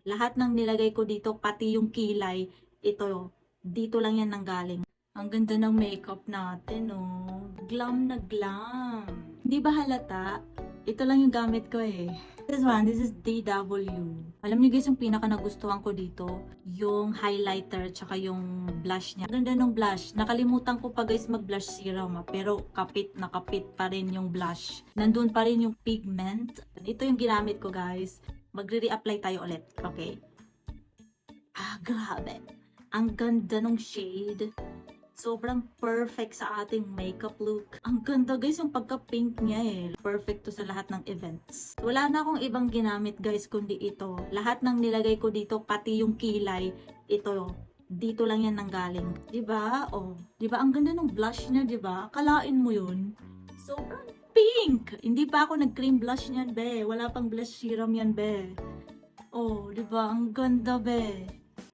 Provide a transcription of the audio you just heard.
Lahat ng nilagay ko dito, pati yung kilay, ito, dito lang yan nanggaling. Ang ganda ng makeup natin, oh. Glam na glam. Hindi ba halata? Ito lang yung gamit ko eh. This is DW. Alam niyo guys, yung pinaka nagustuhan ko dito, yung highlighter tsaka yung blush niya. Ganda ng blush. Nakalimutan ko pa guys mag-blush serum pero kapit na kapit pa rin yung blush. Nandun pa rin yung pigment. Ito yung ginamit ko guys. Magre-reapply tayo ulit. Okay. Grabe. Ang ganda ng shade. Sobrang perfect sa ating makeup look. Ang ganda guys yung pagka-pink niya eh. Perfect to sa lahat ng events. Wala na akong ibang ginamit guys kundi ito. Lahat ng nilagay ko dito, pati yung kilay, ito, dito lang yan nanggaling. Diba? Oh, diba? Ang ganda ng blush niya, diba? Kalain mo yun. Sobrang pink! Hindi pa ako nag-cream blush niyan, be. Wala pang blush serum yan, be. Oh, diba? Ang ganda, be.